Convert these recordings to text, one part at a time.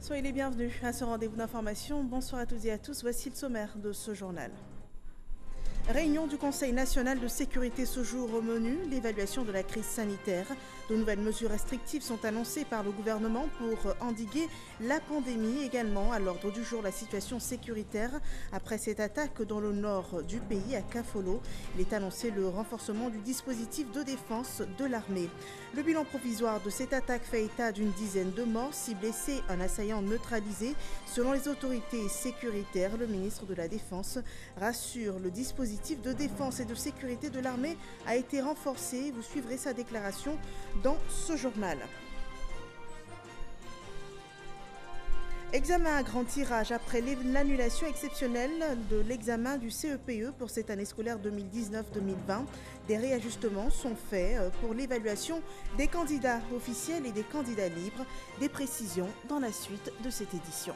Soyez les bienvenus à ce rendez-vous d'information. Bonsoir à toutes et à tous. Voici le sommaire de ce journal. Réunion du Conseil national de sécurité ce jour au menu, l'évaluation de la crise sanitaire. De nouvelles mesures restrictives sont annoncées par le gouvernement pour endiguer la pandémie. Également à l'ordre du jour, la situation sécuritaire après cette attaque dans le nord du pays à Kafolo. Il est annoncé le renforcement du dispositif de défense de l'armée. Le bilan provisoire de cette attaque fait état d'une dizaine de morts, 6 blessés, un assaillant neutralisé. Selon les autorités sécuritaires, le ministre de la Défense rassure le dispositif de défense et de sécurité de l'armée a été renforcé. Vous suivrez sa déclaration dans ce journal. Examen à grand tirage après l'annulation exceptionnelle de l'examen du CEPE pour cette année scolaire 2019-2020. Des réajustements sont faits pour l'évaluation des candidats officiels et des candidats libres. Des précisions dans la suite de cette édition.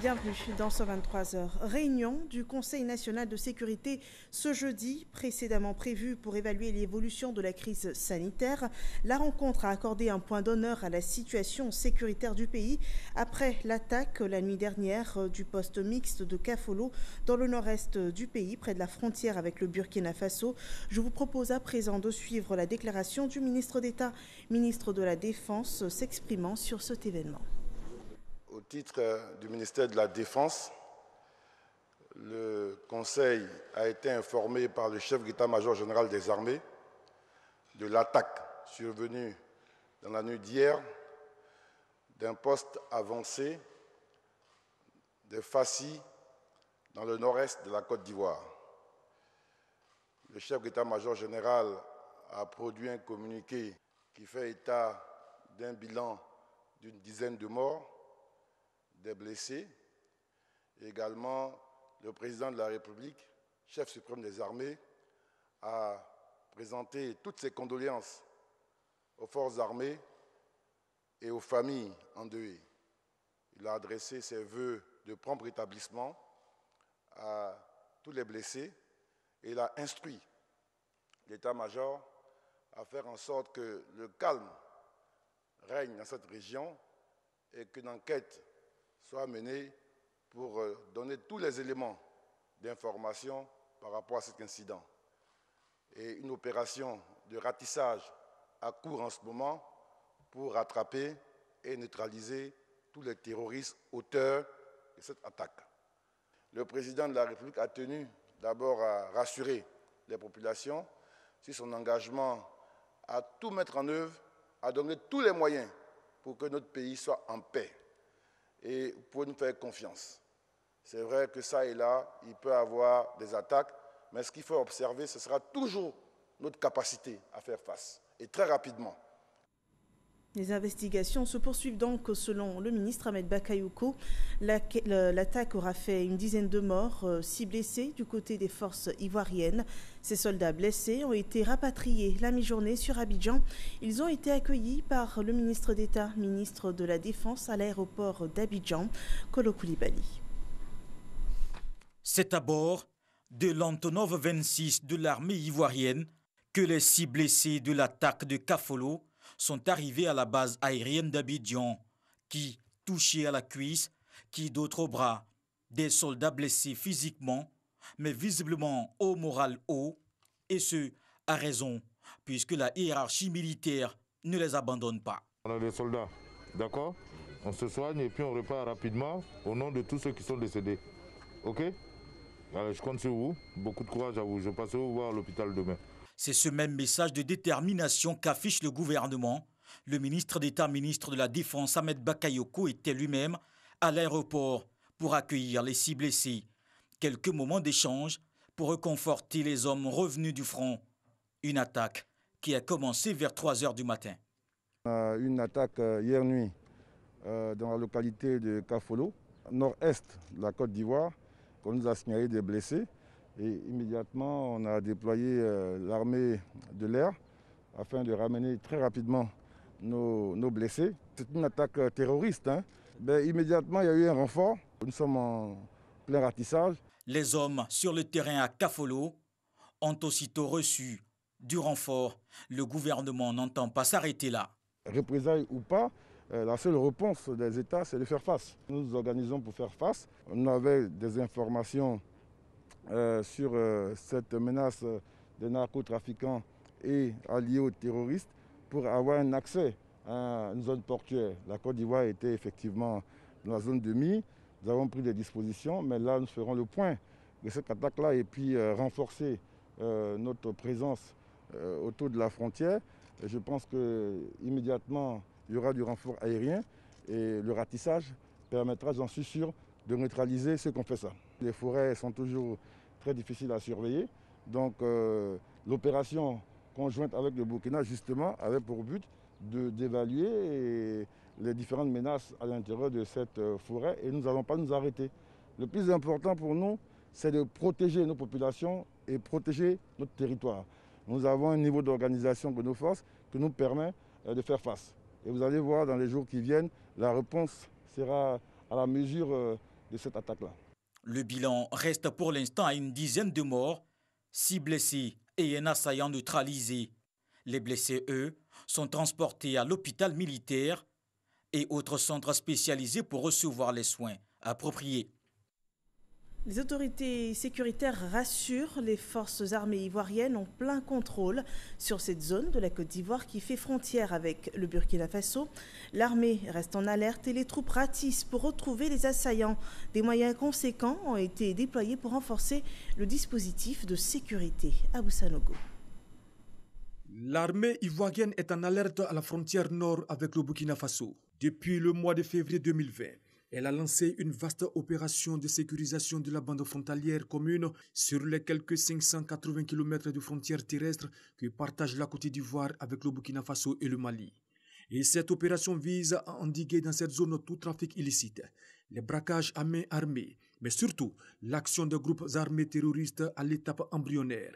Bienvenue dans ce 23h. Réunion du Conseil national de sécurité ce jeudi, précédemment prévue pour évaluer l'évolution de la crise sanitaire. La rencontre a accordé un point d'honneur à la situation sécuritaire du pays après l'attaque la nuit dernière du poste mixte de Kafolo dans le nord-est du pays, près de la frontière avec le Burkina Faso. Je vous propose à présent de suivre la déclaration du ministre d'État, ministre de la Défense, s'exprimant sur cet événement. Au titre du ministère de la Défense, le Conseil a été informé par le chef d'état-major général des armées de l'attaque survenue dans la nuit d'hier d'un poste avancé de Fassi dans le nord-est de la Côte d'Ivoire. Le chef d'état-major général a produit un communiqué qui fait état d'un bilan d'une dizaine de morts, des blessés. Et également, le président de la République, chef suprême des armées, a présenté toutes ses condoléances aux forces armées et aux familles endeuillées. Il a adressé ses vœux de prompt rétablissement à tous les blessés et il a instruit l'état-major à faire en sorte que le calme règne dans cette région et qu'une enquête soit menée pour donner tous les éléments d'information par rapport à cet incident. Et une opération de ratissage à court en ce moment pour rattraper et neutraliser tous les terroristes auteurs de cette attaque. Le président de la République a tenu d'abord à rassurer les populations sur son engagement à tout mettre en œuvre, à donner tous les moyens pour que notre pays soit en paix et pour nous faire confiance. C'est vrai que ça et là, il peut y avoir des attaques, mais ce qu'il faut observer, ce sera toujours notre capacité à faire face, et très rapidement. Les investigations se poursuivent donc selon le ministre Ahmed Bakayoko. L'attaque aura fait une dizaine de morts, 6 blessés du côté des forces ivoiriennes. Ces soldats blessés ont été rapatriés la mi-journée sur Abidjan. Ils ont été accueillis par le ministre d'État, ministre de la Défense à l'aéroport d'Abidjan, Kolo Koulibaly. C'est à bord de l'Antonov 26 de l'armée ivoirienne que les 6 blessés de l'attaque de Kafolo sont arrivés à la base aérienne d'Abidjan, qui, touchés à la cuisse, qui d'autres au bras, des soldats blessés physiquement, mais visiblement au moral haut, et ce, à raison, puisque la hiérarchie militaire ne les abandonne pas. On a des soldats, d'accord? On se soigne et puis on repart rapidement au nom de tous ceux qui sont décédés. Ok? Alors, je compte sur vous, beaucoup de courage à vous, je passerai vous voir à l'hôpital demain. C'est ce même message de détermination qu'affiche le gouvernement. Le ministre d'État, ministre de la Défense, Ahmed Bakayoko, était lui-même à l'aéroport pour accueillir les 6 blessés. Quelques moments d'échange pour réconforter les hommes revenus du front. Une attaque qui a commencé vers 3 h du matin. Une attaque hier nuit dans la localité de Kafolo, nord-est de la Côte d'Ivoire, qu'on nous a signalé des blessés. Et immédiatement, on a déployé l'armée de l'air afin de ramener très rapidement nos blessés. C'est une attaque terroriste. Immédiatement, il y a eu un renfort. Nous sommes en plein ratissage. Les hommes sur le terrain à Kafolo ont aussitôt reçu du renfort. Le gouvernement n'entend pas s'arrêter là. représailles ou pas, la seule réponse des États, c'est de faire face. Nous nous organisons pour faire face. On avait des informations sur cette menace des narcotrafiquants et alliés aux terroristes pour avoir un accès à une zone portuaire. La Côte d'Ivoire était effectivement dans la zone de Mie. Nous avons pris des dispositions, mais là, nous ferons le point de cette attaque-là et puis renforcer notre présence autour de la frontière. Et je pense qu'immédiatement, il y aura du renfort aérien et le ratissage permettra, j'en suis sûr, de neutraliser ceux qui ont fait ça. Les forêts sont toujours très difficiles à surveiller. Donc l'opération conjointe avec le Burkina, justement, avait pour but d'évaluer les différentes menaces à l'intérieur de cette forêt et nous n'allons pas nous arrêter. Le plus important pour nous, c'est de protéger nos populations et protéger notre territoire. Nous avons un niveau d'organisation de nos forces qui nous permet de faire face. Et vous allez voir dans les jours qui viennent, la réponse sera à la mesure de cette attaque-là. Le bilan reste pour l'instant à une dizaine de morts, 6 blessés et un assaillant neutralisé. Les blessés, eux, sont transportés à l'hôpital militaire et autres centres spécialisés pour recevoir les soins appropriés. Les autorités sécuritaires rassurent, les forces armées ivoiriennes ont plein contrôle sur cette zone de la Côte d'Ivoire qui fait frontière avec le Burkina Faso. L'armée reste en alerte et les troupes ratissent pour retrouver les assaillants. Des moyens conséquents ont été déployés pour renforcer le dispositif de sécurité. Abou Sanogo. L'armée ivoirienne est en alerte à la frontière nord avec le Burkina Faso. Depuis le mois de février 2020, elle a lancé une vaste opération de sécurisation de la bande frontalière commune sur les quelques 580 km de frontières terrestres que partagent la Côte d'Ivoire avec le Burkina Faso et le Mali. Et cette opération vise à endiguer dans cette zone tout trafic illicite, les braquages à main armée, mais surtout l'action de groupes armés terroristes à l'étape embryonnaire.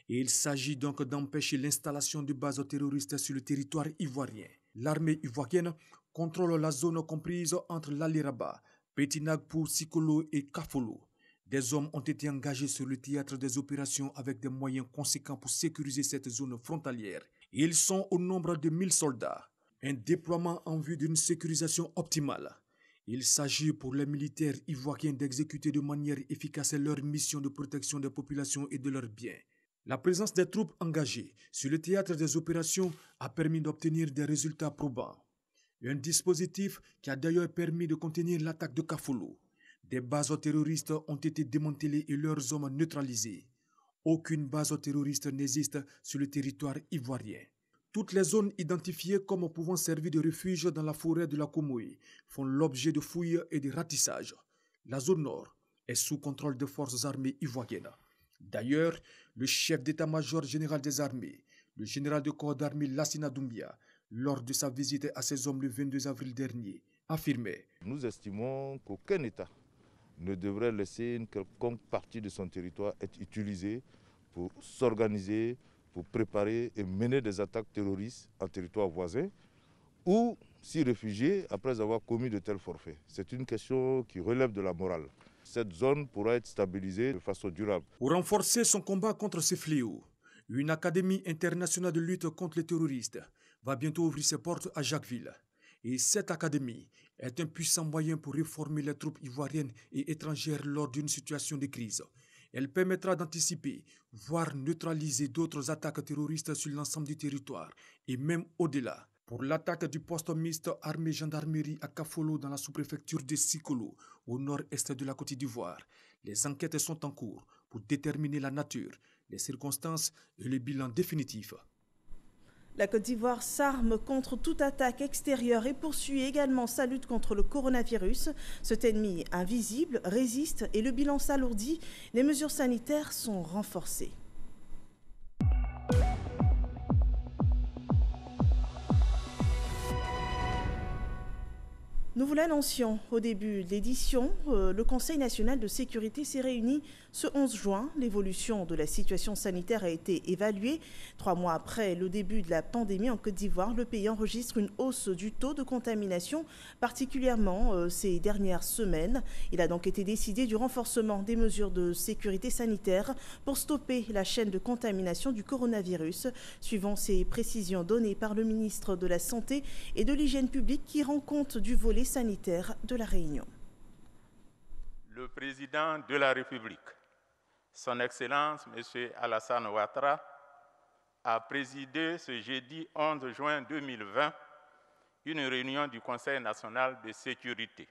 Et il s'agit donc d'empêcher l'installation de bases terroristes sur le territoire ivoirien. L'armée ivoirienne contrôle la zone comprise entre l'Aliraba, Petit Nagpou, Sikolo et Kafolo. Des hommes ont été engagés sur le théâtre des opérations avec des moyens conséquents pour sécuriser cette zone frontalière. Ils sont au nombre de 1000 soldats. Un déploiement en vue d'une sécurisation optimale. Il s'agit pour les militaires ivoiriens d'exécuter de manière efficace leur mission de protection des populations et de leurs biens. La présence des troupes engagées sur le théâtre des opérations a permis d'obtenir des résultats probants. Un dispositif qui a d'ailleurs permis de contenir l'attaque de Kafolo. Des bases terroristes ont été démantelées et leurs hommes neutralisés. Aucune base terroriste n'existe sur le territoire ivoirien. Toutes les zones identifiées comme pouvant servir de refuge dans la forêt de la Comoé font l'objet de fouilles et de ratissages. La zone nord est sous contrôle des forces armées ivoiriennes. D'ailleurs, le chef d'état-major général des armées, le général de corps d'armée Lassina Doumbia, lors de sa visite à ses hommes le 22 avril dernier, affirmait: Nous estimons qu'aucun État ne devrait laisser une quelconque partie de son territoire être utilisée pour s'organiser, pour préparer et mener des attaques terroristes en territoire voisin ou s'y réfugier après avoir commis de tels forfaits. C'est une question qui relève de la morale. Cette zone pourra être stabilisée de façon durable. Pour renforcer son combat contre ces fléaux, une académie internationale de lutte contre les terroristes va bientôt ouvrir ses portes à Jacquesville. Et cette académie est un puissant moyen pour réformer les troupes ivoiriennes et étrangères lors d'une situation de crise. Elle permettra d'anticiper, voire neutraliser d'autres attaques terroristes sur l'ensemble du territoire et même au-delà. Pour l'attaque du poste mixte armée-gendarmerie à Kafolo dans la sous-préfecture de Sikolo, au nord-est de la Côte d'Ivoire, les enquêtes sont en cours pour déterminer la nature, les circonstances et le bilan définitif. La Côte d'Ivoire s'arme contre toute attaque extérieure et poursuit également sa lutte contre le coronavirus. Cet ennemi invisible résiste et le bilan s'alourdit. Les mesures sanitaires sont renforcées. Nous vous l'annoncions au début de l'édition, le Conseil national de sécurité s'est réuni Ce 11 juin, l'évolution de la situation sanitaire a été évaluée. 3 mois après le début de la pandémie en Côte d'Ivoire, le pays enregistre une hausse du taux de contamination, particulièrement ces dernières semaines. Il a donc été décidé du renforcement des mesures de sécurité sanitaire pour stopper la chaîne de contamination du coronavirus, suivant ces précisions données par le ministre de la Santé et de l'Hygiène publique qui rend compte du volet sanitaire de la Réunion. Le président de la République, Son Excellence M. Alassane Ouattara, a présidé ce jeudi 11 juin 2020 une réunion du Conseil national de sécurité.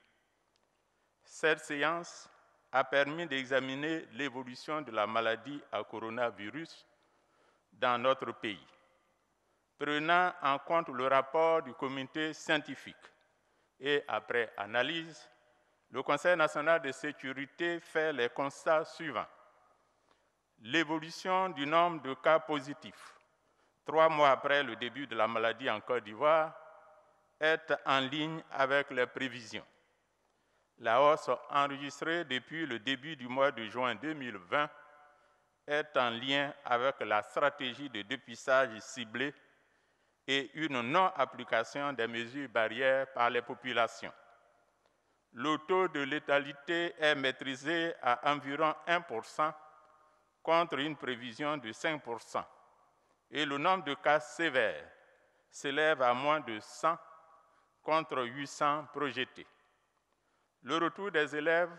Cette séance a permis d'examiner l'évolution de la maladie à coronavirus dans notre pays, prenant en compte le rapport du comité scientifique. Et après analyse, le Conseil national de sécurité fait les constats suivants. L'évolution du nombre de cas positifs, 3 mois après le début de la maladie en Côte d'Ivoire, est en ligne avec les prévisions. La hausse enregistrée depuis le début du mois de juin 2020 est en lien avec la stratégie de dépistage ciblé et une non-application des mesures barrières par les populations. Le taux de létalité est maîtrisé à environ 1% contre une prévision de 5%. Et le nombre de cas sévères s'élève à moins de 100 contre 800 projetés. Le retour des élèves,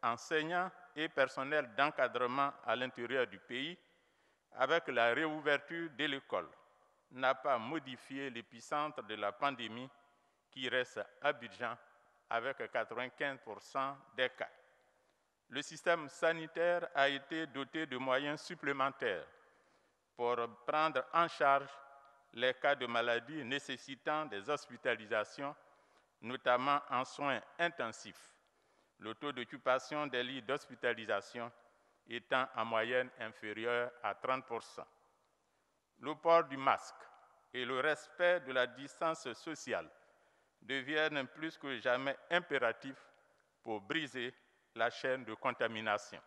enseignants et personnels d'encadrement à l'intérieur du pays, avec la réouverture de l'école, n'a pas modifié l'épicentre de la pandémie qui reste à Abidjan avec 95% des cas. Le système sanitaire a été doté de moyens supplémentaires pour prendre en charge les cas de maladies nécessitant des hospitalisations, notamment en soins intensifs, le taux d'occupation des lits d'hospitalisation étant en moyenne inférieur à 30%. Le port du masque et le respect de la distance sociale deviennent plus que jamais impératifs pour briser la chaîne de contamination.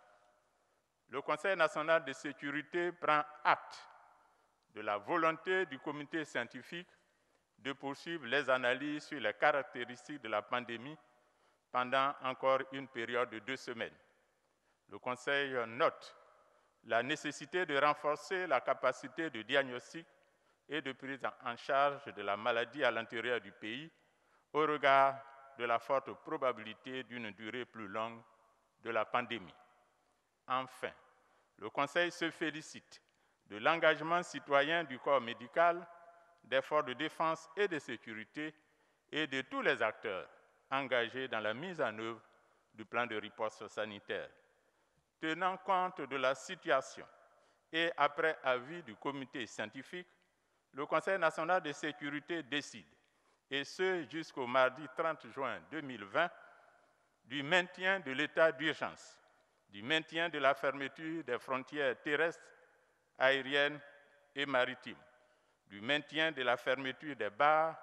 Le Conseil national de sécurité prend acte de la volonté du comité scientifique de poursuivre les analyses sur les caractéristiques de la pandémie pendant encore une période de 2 semaines. Le Conseil note la nécessité de renforcer la capacité de diagnostic et de prise en charge de la maladie à l'intérieur du pays au regard de la forte probabilité d'une durée plus longue de la pandémie. Enfin, le Conseil se félicite de l'engagement citoyen du corps médical, des forces de défense et de sécurité et de tous les acteurs engagés dans la mise en œuvre du plan de riposte sanitaire. Tenant compte de la situation et après avis du comité scientifique, le Conseil national de sécurité décide, et ce jusqu'au mardi 30 juin 2020, du maintien de l'état d'urgence, du maintien de la fermeture des frontières terrestres, aériennes et maritimes, du maintien de la fermeture des bars,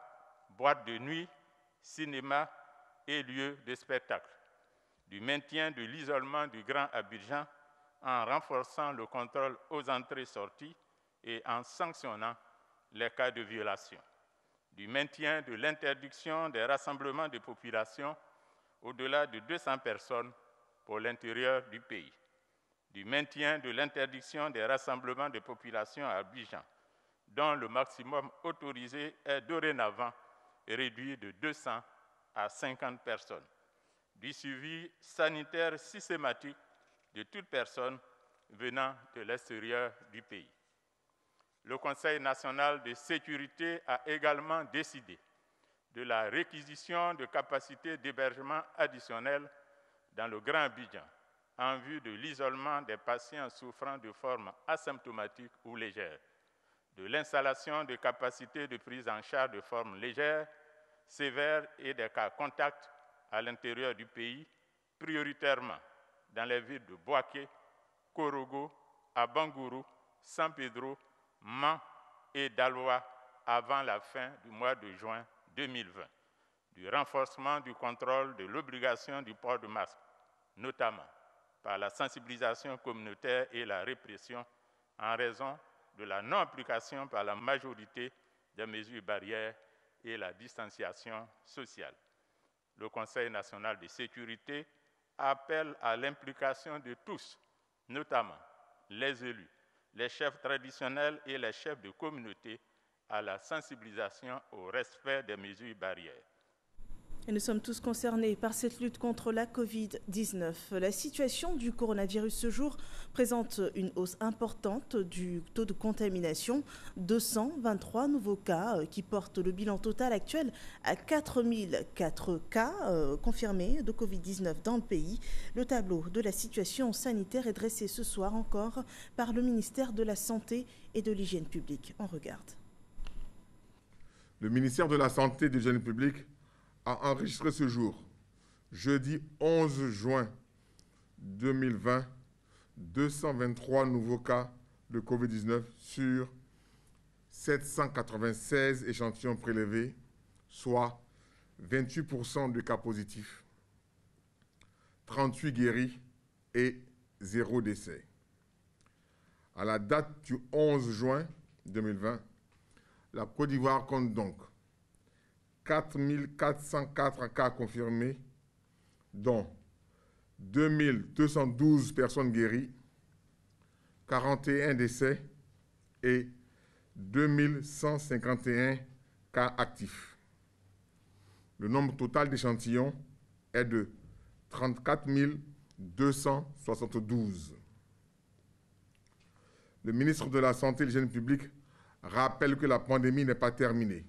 boîtes de nuit, cinémas et lieux de spectacle, du maintien de l'isolement du Grand Abidjan en renforçant le contrôle aux entrées-sorties et en sanctionnant les cas de violation, du maintien de l'interdiction des rassemblements de population au-delà de 200 personnes pour l'intérieur du pays, du maintien de l'interdiction des rassemblements de population à Abidjan, dont le maximum autorisé est dorénavant réduit de 200 à 50 personnes, du suivi sanitaire systématique de toute personne venant de l'extérieur du pays. Le Conseil national de sécurité a également décidé de la réquisition de capacités d'hébergement additionnelles dans le Grand Abidjan en vue de l'isolement des patients souffrant de formes asymptomatiques ou légères, de l'installation de capacités de prise en charge de formes légères, sévères et des cas contacts à l'intérieur du pays, prioritairement dans les villes de Boaké, Korogo, Abangourou, San Pedro, Mans et Daloa avant la fin du mois de juin 2020, du renforcement du contrôle de l'obligation du port de masque, notamment par la sensibilisation communautaire et la répression en raison de la non-application par la majorité des mesures barrières et la distanciation sociale. Le Conseil national de sécurité appelle à l'implication de tous, notamment les élus, les chefs traditionnels et les chefs de communauté, à la sensibilisation au respect des mesures barrières. Et nous sommes tous concernés par cette lutte contre la Covid-19. La situation du coronavirus ce jour présente une hausse importante du taux de contamination. 223 nouveaux cas qui portent le bilan total actuel à 4004 cas confirmés de Covid-19 dans le pays. Le tableau de la situation sanitaire est dressé ce soir encore par le ministère de la Santé et de l'Hygiène publique. On regarde. Le ministère de la Santé et de l'Hygiène publique a enregistré ce jour, jeudi 11 juin 2020, 223 nouveaux cas de Covid-19 sur 796 échantillons prélevés, soit 28% de cas positifs, 38 guéris et 0 décès. À la date du 11 juin 2020, la Côte d'Ivoire compte donc 4 404 cas confirmés, dont 2212 personnes guéries, 41 décès et 2151 cas actifs. Le nombre total d'échantillons est de 34 272. Le ministre de la Santé et de l'Hygiène publique rappelle que la pandémie n'est pas terminée.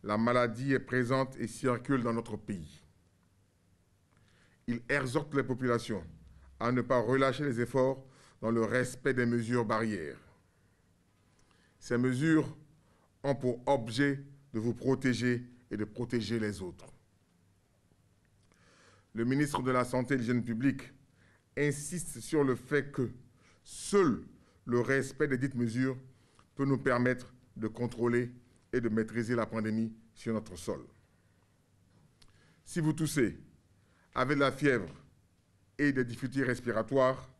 La maladie est présente et circule dans notre pays. Il exhorte les populations à ne pas relâcher les efforts dans le respect des mesures barrières. Ces mesures ont pour objet de vous protéger et de protéger les autres. Le ministre de la Santé et de l'Hygiène publique insiste sur le fait que seul le respect des dites mesures peut nous permettre de contrôler et de maîtriser la pandémie sur notre sol. Si vous toussez, avez de la fièvre et des difficultés respiratoires,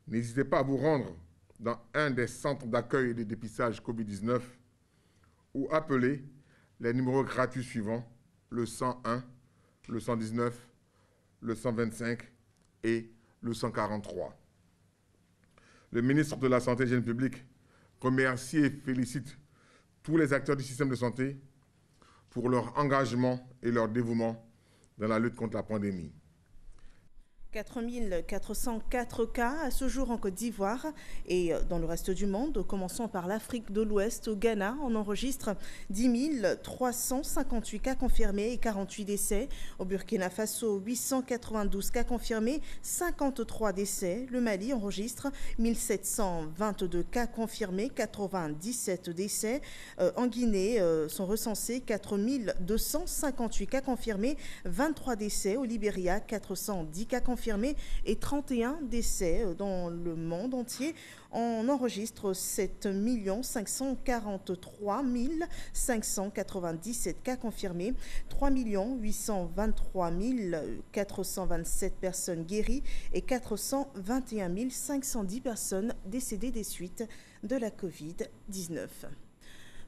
n'hésitez pas à vous rendre dans un des centres d'accueil et de dépistage Covid-19 ou appeler les numéros gratuits suivants, le 101, le 119, le 125 et le 143. Le ministre de la Santé et de l'Hygiène publique remercie et félicite tous les acteurs du système de santé pour leur engagement et leur dévouement dans la lutte contre la pandémie. 4 404 cas à ce jour en Côte d'Ivoire et dans le reste du monde. Commençons par l'Afrique de l'Ouest. Au Ghana, on enregistre 10 358 cas confirmés et 48 décès. Au Burkina Faso, 892 cas confirmés, 53 décès. Le Mali enregistre 1722 cas confirmés, 97 décès. En Guinée, sont recensés 4 258 cas confirmés, 23 décès. Au Libéria, 410 cas confirmés et 31 décès. Dans le monde entier, on enregistre 7 543 597 cas confirmés, 3 823 427 personnes guéries et 421 510 personnes décédées des suites de la Covid-19.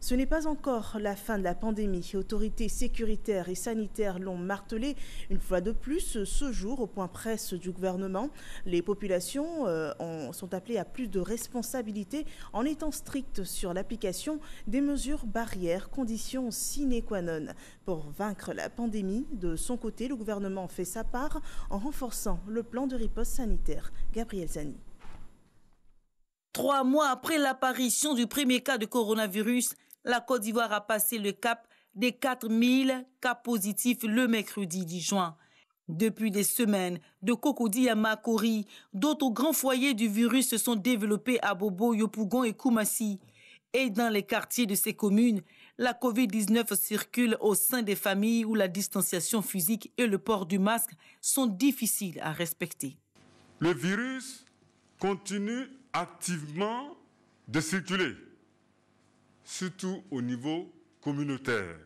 Ce n'est pas encore la fin de la pandémie. Autorités sécuritaires et sanitaires l'ont martelé une fois de plus ce jour au point presse du gouvernement. Les populations sont appelées à plus de responsabilités en étant strictes sur l'application des mesures barrières, condition sine qua non. Pour vaincre la pandémie, de son côté, le gouvernement fait sa part en renforçant le plan de riposte sanitaire. Gabriel Zani. 3 mois après l'apparition du premier cas de coronavirus, la Côte d'Ivoire a passé le cap des 4000 cas positifs le mercredi 10 juin. Depuis des semaines, de Cocody à Makori, d'autres grands foyers du virus se sont développés à Bobo, Yopougon et Koumassi. Et dans les quartiers de ces communes, la Covid-19 circule au sein des familles où la distanciation physique et le port du masque sont difficiles à respecter. Le virus continue activement de circuler, surtout au niveau communautaire.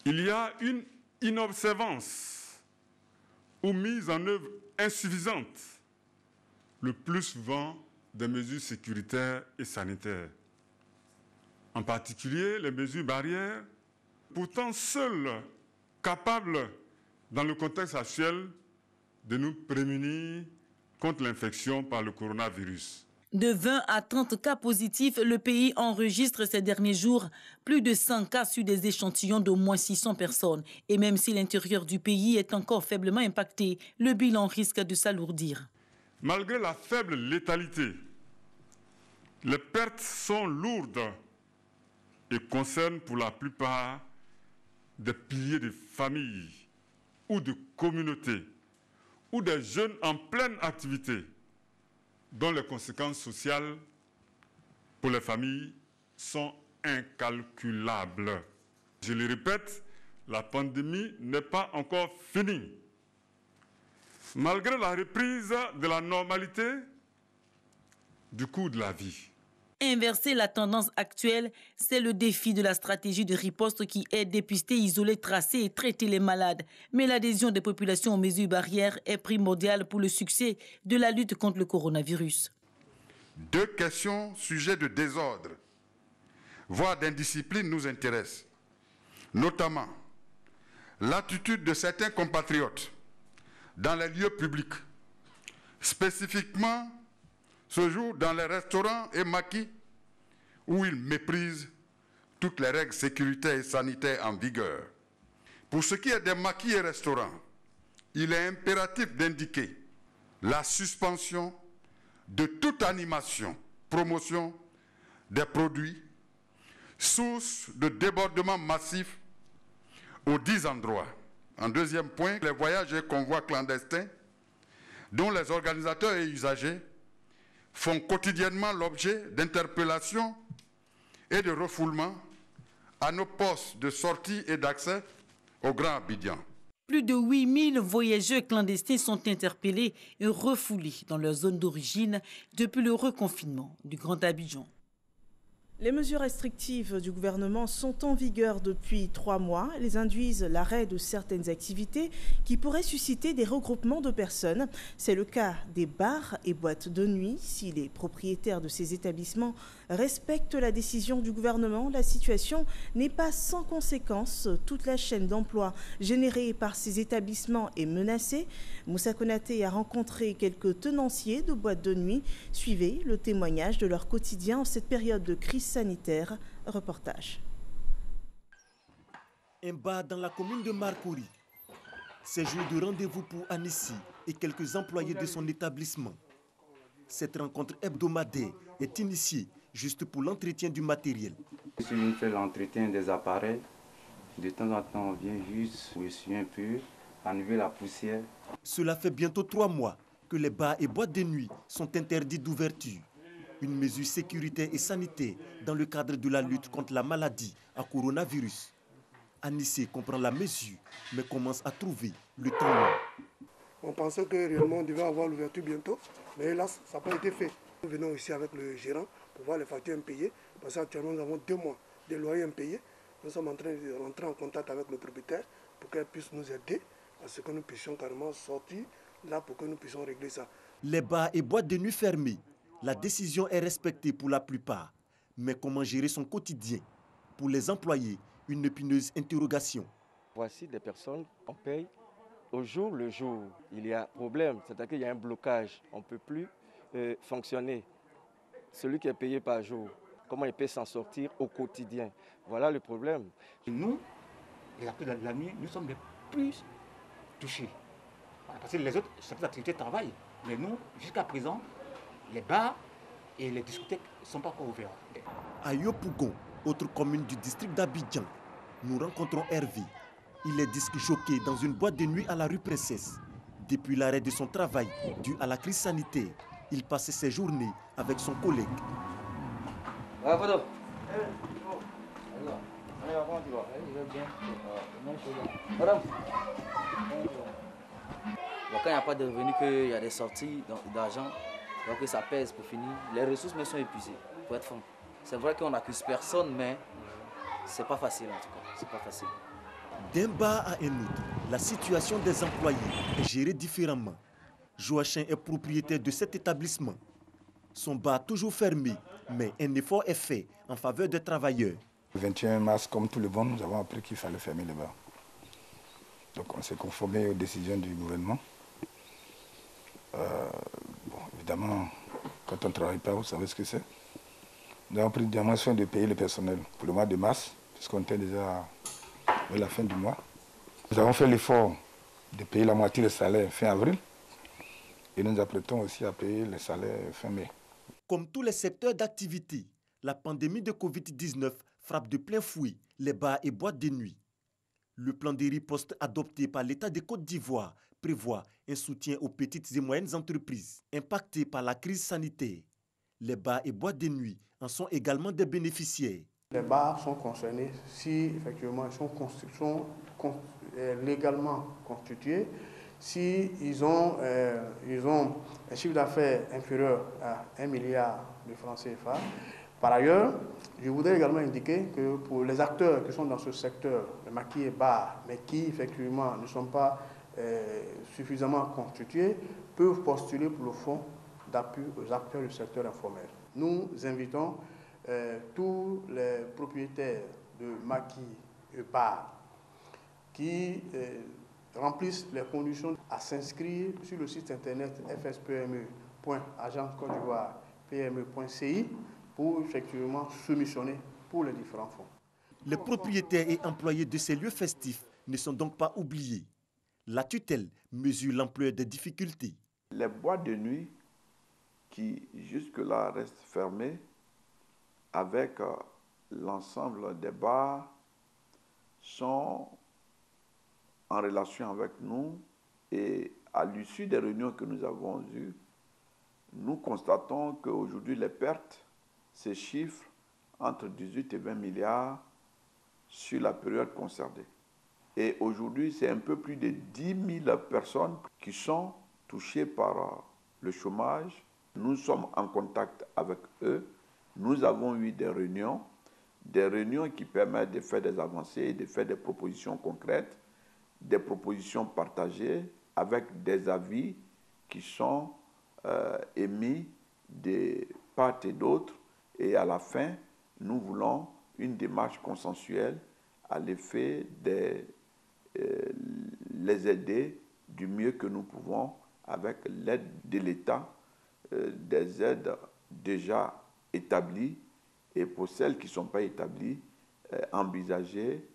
Il y a une inobservance ou mise en œuvre insuffisante, le plus souvent des mesures sécuritaires et sanitaires. En particulier, les mesures barrières, pourtant seules capables, dans le contexte actuel, de nous prémunir contre l'infection par le coronavirus. De 20 à 30 cas positifs, le pays enregistre ces derniers jours plus de 100 cas sur des échantillons d'au moins 600 personnes. Et même si l'intérieur du pays est encore faiblement impacté, le bilan risque de s'alourdir. Malgré la faible létalité, les pertes sont lourdes et concernent pour la plupart des piliers de familles ou de communautés ou des jeunes en pleine activité, dont les conséquences sociales pour les familles sont incalculables. Je le répète, la pandémie n'est pas encore finie. Malgré la reprise de la normalité du cours de la vie. Inverser la tendance actuelle, c'est le défi de la stratégie de riposte qui est dépister, isoler, tracer et traiter les malades. Mais l'adhésion des populations aux mesures barrières est primordiale pour le succès de la lutte contre le coronavirus. 2 questions sujets de désordre, voire d'indiscipline, nous intéressent. Notamment, l'attitude de certains compatriotes dans les lieux publics, spécifiquement ce jour dans les restaurants et maquis, où ils méprisent toutes les règles sécuritaires et sanitaires en vigueur. Pour ce qui est des maquis et restaurants, il est impératif d'indiquer la suspension de toute animation, promotion des produits, source de débordements massifs aux 10 endroits. En deuxième point, les voyages et convois clandestins dont les organisateurs et usagers font quotidiennement l'objet d'interpellations et de refoulements à nos postes de sortie et d'accès au Grand Abidjan. Plus de 8000 voyageurs clandestins sont interpellés et refoulés dans leur zone d'origine depuis le reconfinement du Grand Abidjan. Les mesures restrictives du gouvernement sont en vigueur depuis 3 mois. Elles induisent l'arrêt de certaines activités qui pourraient susciter des regroupements de personnes. C'est le cas des bars et boîtes de nuit. Si les propriétaires de ces établissements respectent la décision du gouvernement, la situation n'est pas sans conséquence. Toute la chaîne d'emploi générée par ces établissements est menacée. Moussa Konaté a rencontré quelques tenanciers de boîtes de nuit. Suivez le témoignage de leur quotidien en cette période de crise sanitaire. Reportage. Un bar dans la commune de Marcouri. C'est jour de rendez-vous pour Anissi et quelques employés de son établissement. Cette rencontre hebdomadaire est initiée juste pour l'entretien du matériel. Je suis venu faire l'entretien des appareils. De temps en temps, on vient juste essuyer un peu, enlever la poussière. Cela fait bientôt 3 mois que les bars et boîtes de nuit sont interdits d'ouverture. Une mesure sécuritaire et sanitaire dans le cadre de la lutte contre la maladie à coronavirus. Anissé comprend la mesure, mais commence à trouver le temps long. On pensait que réellement on devait avoir l'ouverture bientôt, mais hélas, ça n'a pas été fait. Nous venons ici avec le gérant pour voir les factures impayées, parce qu'actuellement nous avons 2 mois de loyer impayés. Nous sommes en train de rentrer en contact avec le propriétaire pour qu'elle puisse nous aider à ce que nous puissions carrément sortir là pour que nous puissions régler ça. Les bars et boîtes de nuit fermées. La décision est respectée pour la plupart. Mais comment gérer son quotidien? Pour les employés, une épineuse interrogation. Voici des personnes, on paye au jour le jour. Il y a problème, c'est-à-dire qu'il y a un blocage. On ne peut plus fonctionner. Celui qui est payé par jour, comment il peut s'en sortir au quotidien? Voilà le problème. Nous, les acteurs de la nuit, nous sommes les plus touchés. Parce que les autres, certaines activités travaillent. Mais nous, jusqu'à présent, les bars et les discothèques ne sont pas encore ouverts. À Yopougon, autre commune du district d'Abidjan, nous rencontrons Hervé. Il est disque jockey dans une boîte de nuit à la rue Princesse. Depuis l'arrêt de son travail dû à la crise sanitaire, il passait ses journées avec son collègue. Quand il n'y a pas de revenus, qu'il y a des sorties d'argent, donc ça pèse pour finir. Les ressources me sont épuisées, pour être franc. C'est vrai qu'on n'accuse personne, mais c'est pas facile en tout cas. C'est pas facile. D'un bar à un autre, la situation des employés est gérée différemment. Joachim est propriétaire de cet établissement. Son bar toujours fermé, mais un effort est fait en faveur des travailleurs. Le 21 mars, comme tout le monde, nous avons appris qu'il fallait fermer le bar. Donc on s'est conformé aux décisions du gouvernement. Évidemment, quand on ne travaille pas, vous savez ce que c'est. Nous avons pris bien soin de payer le personnel pour le mois de mars, puisqu'on était déjà à la fin du mois. Nous avons fait l'effort de payer la moitié des salaires fin avril et nous nous apprêtons aussi à payer les salaires fin mai. Comme tous les secteurs d'activité, la pandémie de Covid-19 frappe de plein fouet les bars et boîtes de nuit. Le plan de riposte adopté par l'État de Côte d'Ivoire prévoit un soutien aux petites et moyennes entreprises impactées par la crise sanitaire. Les bars et boîtes de nuit en sont également des bénéficiaires. Les bars sont concernés si effectivement ils sont légalement constitués, si ils ont un chiffre d'affaires inférieur à 1 milliard de francs CFA. Par ailleurs, je voudrais également indiquer que pour les acteurs qui sont dans ce secteur, les maquis et bars, mais qui effectivement ne sont pas suffisamment constitués, peuvent postuler pour le fonds d'appui aux acteurs du secteur informel. Nous invitons tous les propriétaires de maquis et bars qui remplissent les conditions à s'inscrire sur le site internet fspme.agencecote-d'ivoire-pme.ci pour effectivement soumissionner pour les différents fonds. Les propriétaires et employés de ces lieux festifs ne sont donc pas oubliés. La tutelle mesure l'ampleur des difficultés. Les boîtes de nuit qui jusque-là restent fermées avec l'ensemble des bars sont en relation avec nous et à l'issue des réunions que nous avons eues, nous constatons qu'aujourd'hui les pertes se chiffrent entre 18 et 20 milliards sur la période concernée. Et aujourd'hui, c'est un peu plus de 10 000 personnes qui sont touchées par le chômage. Nous sommes en contact avec eux. Nous avons eu des réunions qui permettent de faire des avancées, de faire des propositions concrètes, des propositions partagées avec des avis qui sont émis de part et d'autre. Et à la fin, nous voulons une démarche consensuelle à l'effet de les aider du mieux que nous pouvons avec l'aide de l'État, des aides déjà établies et pour celles qui ne sont pas établies, envisager,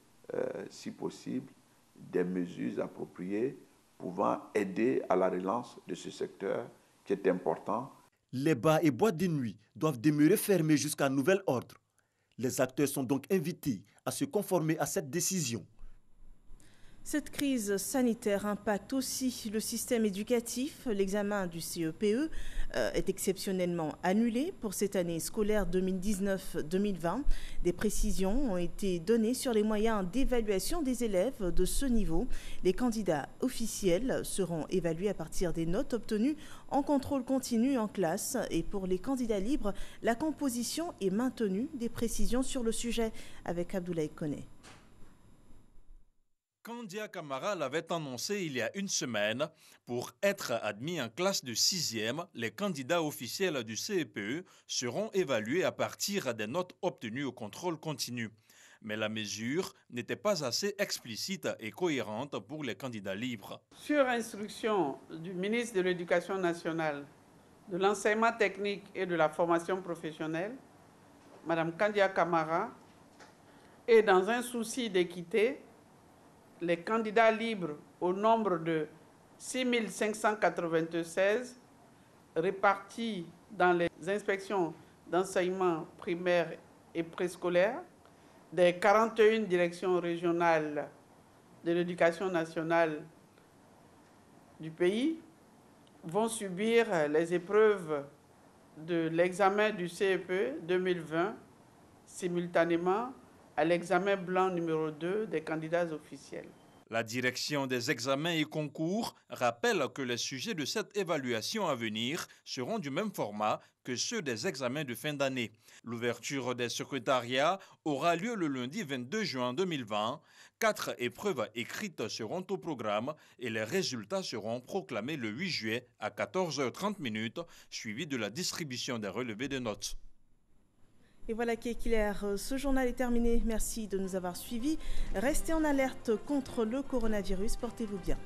si possible, des mesures appropriées pouvant aider à la relance de ce secteur qui est important. Les bars et boîtes de nuit doivent demeurer fermés jusqu'à nouvel ordre. Les acteurs sont donc invités à se conformer à cette décision. Cette crise sanitaire impacte aussi le système éducatif. L'examen du CEPE est exceptionnellement annulé pour cette année scolaire 2019-2020. Des précisions ont été données sur les moyens d'évaluation des élèves de ce niveau. Les candidats officiels seront évalués à partir des notes obtenues en contrôle continu en classe. Et pour les candidats libres, la composition est maintenue. Des précisions sur le sujet avec Abdoulaye Koné. Kandia Camara l'avait annoncé il y a une semaine. Pour être admis en classe de 6e, les candidats officiels du CEPE seront évalués à partir des notes obtenues au contrôle continu. Mais la mesure n'était pas assez explicite et cohérente pour les candidats libres. Sur instruction du ministre de l'Éducation nationale, de l'enseignement technique et de la formation professionnelle, Mme Kandia Camara, et dans un souci d'équité, les candidats libres au nombre de 6 596 répartis dans les inspections d'enseignement primaire et préscolaire des 41 directions régionales de l'éducation nationale du pays vont subir les épreuves de l'examen du CEPE 2020 simultanément à l'examen blanc numéro 2 des candidats officiels. La direction des examens et concours rappelle que les sujets de cette évaluation à venir seront du même format que ceux des examens de fin d'année. L'ouverture des secrétariats aura lieu le lundi 22 juin 2020. 4 épreuves écrites seront au programme et les résultats seront proclamés le 8 juillet à 14h30, suivi de la distribution des relevés de notes. Et voilà qui est clair, ce journal est terminé. Merci de nous avoir suivis. Restez en alerte contre le coronavirus. Portez-vous bien.